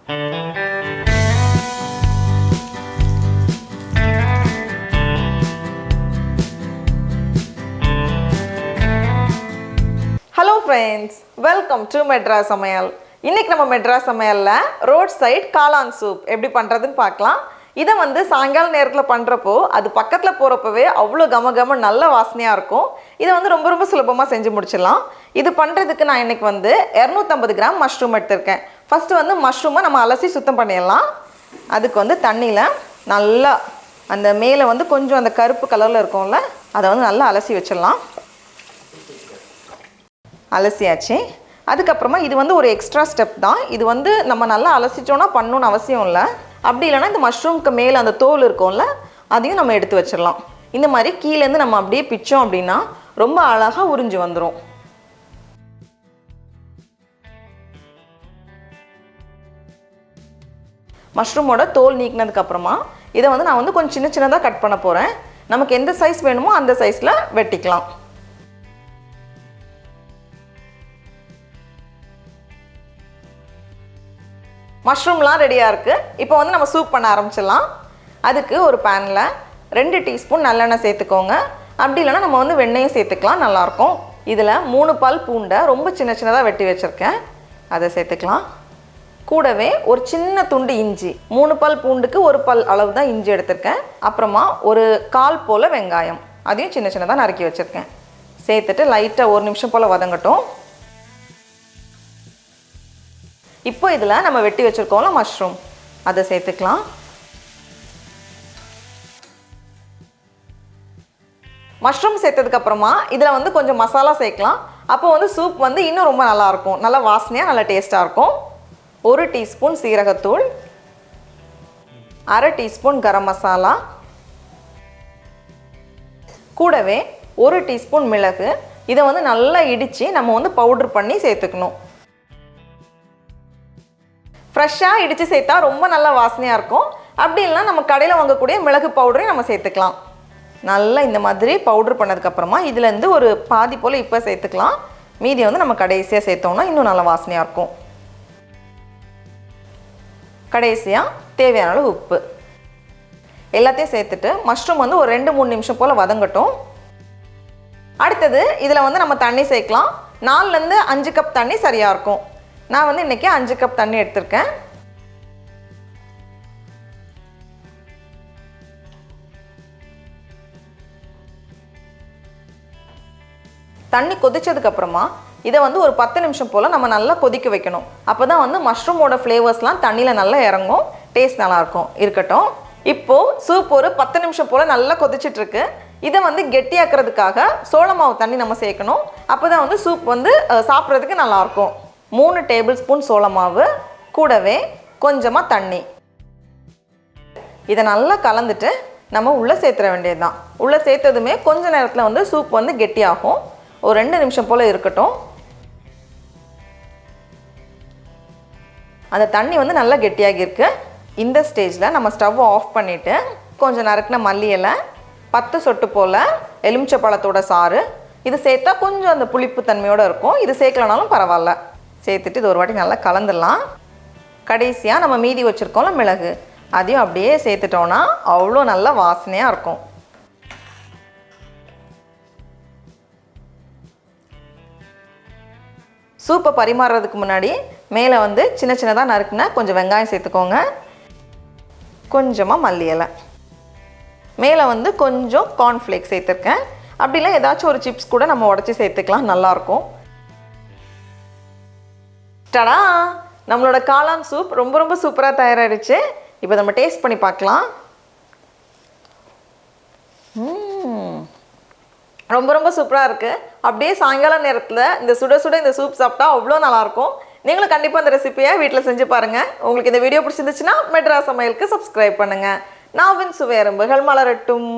Hello friends, welcome to Madras Samayal. இன்னைக்கு நம்ம மெட்ராஸ் சமையல்ல ரோட்சைட் காளான் சூப் எப்படி பண்றதுன்னு பார்க்கலாம். இத வந்து சாயங்கால நேரத்துல பண்றப்போ அது பக்கத்துல போறப்பவே அவ்வளவு கமகம நல்ல வாசனையா இருக்கும். இத வந்து ரொம்ப சுலபமா செஞ்சு முடிச்சிடலாம். இது பண்றதுக்கு நான் இன்னைக்கு வந்து 250 கிராம் மஷ்ரூம் எடுத்துர்க்கேன். ஃபர்ஸ்ட் வந்து மஷ்ரூமை நம்ம அலசி சுத்தம் பண்ணிடலாம். அதுக்கு வந்து தண்ணியில நல்லா அந்த மேலே வந்து கொஞ்சம் அந்த கருப்பு கலர்ல இருக்கும்ல அதை வந்து நல்லா அலசி வச்சிடலாம். அலசியாச்சு. அதுக்கப்புறமா இது வந்து ஒரு எக்ஸ்ட்ரா ஸ்டெப் தான். இது வந்து நம்ம நல்லா அலசிச்சோன்னா பண்ணணும்னு அவசியம் இல்லை. அப்படி இல்லைன்னா இந்த மஷ்ரூம்க்கு மேலே அந்த தோல் இருக்கும்ல அதையும் நம்ம எடுத்து வச்சிடலாம். இந்த மாதிரி கீழேருந்து நம்ம அப்படியே பிச்சோம் அப்படின்னா ரொம்ப அழகாக உறிஞ்சு வந்துடும். மஷ்ரூமோட தோல் நீக்கினதுக்கப்புறமா இதை வந்து நான் வந்து கொஞ்சம் சின்னதாக கட் பண்ண போகிறேன். நமக்கு எந்த சைஸ் வேணுமோ அந்த சைஸில் வெட்டிக்கலாம். மஷ்ரூம்லாம் ரெடியாக இருக்குது. இப்போ வந்து நம்ம சூப் பண்ண ஆரம்பிச்சிடலாம். அதுக்கு ஒரு பேனில் 2 டீஸ்பூன் நல்லெண்ணெய் சேர்த்துக்கோங்க. அப்படி இல்லைனா நம்ம வந்து வெண்ணெயும் சேர்த்துக்கலாம், நல்லாயிருக்கும். இதில் 3 பல் பூண்டை ரொம்ப சின்னதாக வெட்டி வச்சுருக்கேன், அதை சேர்த்துக்கலாம். கூடவே ஒரு சின்ன துண்டு இஞ்சி, 3 பல் பூண்டுக்கு 1 பல் அளவு தான் இஞ்சி எடுத்திருக்கேன். அப்புறமா ஒரு 1/4 போல் வெங்காயம், அதையும் சின்னதாக நறுக்கி வச்சுருக்கேன். சேர்த்துட்டு லைட்டாக 1 நிமிஷம் போல் வதங்கட்டும். இப்போ இதில் நம்ம வெட்டி வச்சுருக்கோம்ல மஷ்ரூம், அதை சேர்த்துக்கலாம். மஷ்ரூம் சேர்த்ததுக்கப்புறமா இதில் வந்து கொஞ்சம் மசாலா சேர்க்கலாம். அப்போ வந்து சூப் வந்து இன்னும் ரொம்ப நல்லாயிருக்கும், நல்லா வாசனையாக நல்லா டேஸ்ட்டாக இருக்கும். 1 டீஸ்பூன் சீரகத்தூள், 1/2 டீஸ்பூன் கரம் மசாலா, கூடவே 1 டீஸ்பூன் மிளகு. இதை வந்து நல்லா இடித்து நம்ம வந்து பவுட்ரு பண்ணி சேர்த்துக்கணும். ஃப்ரெஷ்ஷாக இடித்து சேர்த்தா ரொம்ப நல்லா வாசனையாக இருக்கும். அப்படி இல்லைனா நம்ம கடையில் வாங்கக்கூடிய மிளகு பவுடரையும் நம்ம சேர்த்துக்கலாம். நல்லா இந்த மாதிரி பவுட்ரு பண்ணதுக்கப்புறமா இதுலேருந்து ஒரு பாதி போல் இப்போ சேர்த்துக்கலாம். மீதி வந்து நம்ம கடைசியாக சேர்த்தோம்னா இன்னும் நல்லா வாசனையாக இருக்கும். கடைசியாக தேவையான அளவு உப்பு எல்லாத்தையும் சேர்த்துட்டு மஷ்ரூம் வந்து ஒரு 2-3 நிமிஷம் போல் வதங்கட்டும். அடுத்தது இதில் வந்து நம்ம தண்ணி சேர்க்கலாம். 4லேருந்து 5 கப் தண்ணி சரியாக இருக்கும். நான் வந்து இன்றைக்கி 5 கப் தண்ணி எடுத்திருக்கேன். தண்ணி கொதிச்சதுக்கப்புறமா இதை வந்து ஒரு 10 நிமிஷம் போல் நம்ம நல்லா கொதிக்க வைக்கணும். அப்போ தான் வந்து மஷ்ரூமோட ஃப்ளேவர்ஸ்லாம் தண்ணியில் நல்லா இறங்கும், டேஸ்ட் நல்லாயிருக்கும். இருக்கட்டும். இப்போது சூப் ஒரு 10 நிமிஷம் போல் நல்லா கொதிச்சிட்ருக்கு. இதை வந்து கெட்டியாக்குறதுக்காக சோள மாவு தண்ணி நம்ம சேர்க்கணும். அப்போ தான் வந்து சூப் வந்து சாப்பிட்றதுக்கு நல்லாயிருக்கும். 3 டேபிள் ஸ்பூன் சோள மாவு, கூடவே கொஞ்சமாக தண்ணி. இதை நல்லா கலந்துட்டு நம்ம உள்ளே சேர்த்துற வேண்டியது தான். உள்ளே சேர்த்ததுமே கொஞ்ச நேரத்தில் வந்து சூப் வந்து கெட்டியாகும். ஒரு 2 நிமிஷம் போல் இருக்கட்டும். அந்த தண்ணி வந்து நல்லா கெட்டியாகிருக்கு. இந்த ஸ்டேஜில் நம்ம ஸ்டவ் ஆஃப் பண்ணிவிட்டு கொஞ்சம் நறுக்கின மல்லி இலை, 10 சொட்டு போல் எலுமிச்சை பழத்தோட சாறு, இது சேர்த்தா கொஞ்சம் அந்த புளிப்பு தன்மையோடு இருக்கும். இது சேர்க்கலனாலும் பரவாயில்ல. சேர்த்துட்டு இது ஒரு வாட்டி நல்லா கலந்துடலாம். கடைசியாக நம்ம மீதி வச்சுருக்கோம்ல மிளகு, அதையும் அப்படியே சேர்த்துட்டோன்னா அவ்வளோ நல்ல வாசனையாக இருக்கும். சூப்பை பரிமாறுறதுக்கு முன்னாடி மேலே வந்து சின்னதாக நறுக்குனா கொஞ்சம் வெங்காயம் சேர்த்துக்கோங்க, கொஞ்சமாக மல்லி இலை, மேலே வந்து கொஞ்சம் கார்ன்ஃப்ளேக்ஸ் சேர்த்துருக்கேன். அப்படிலாம் ஏதாச்சும் ஒரு சிப்ஸ் கூட நம்ம உடச்சி சேர்த்துக்கலாம், நல்லாயிருக்கும். டடா, நம்மளோட காளான் சூப் ரொம்ப சூப்பராக தயாராகிடுச்சு. இப்போ நம்ம டேஸ்ட் பண்ணி பார்க்கலாம். ரொம்ப சூப்பராக இருக்குது. அப்படியே சாயங்கால நேரத்தில் இந்த சுட இந்த சூப் சாப்பிட்டா அவ்வளோ நல்லாயிருக்கும். நீங்களும் கண்டிப்பாக இந்த ரெசிபியை வீட்டில் செஞ்சு பாருங்கள். உங்களுக்கு இந்த வீடியோ பிடிச்சிருந்துச்சுன்னா மெட்ராஸ் சமையலுக்கு சப்ஸ்கிரைப் பண்ணுங்கள். நாவின் சுவையரும்புகள் மலரட்டும்.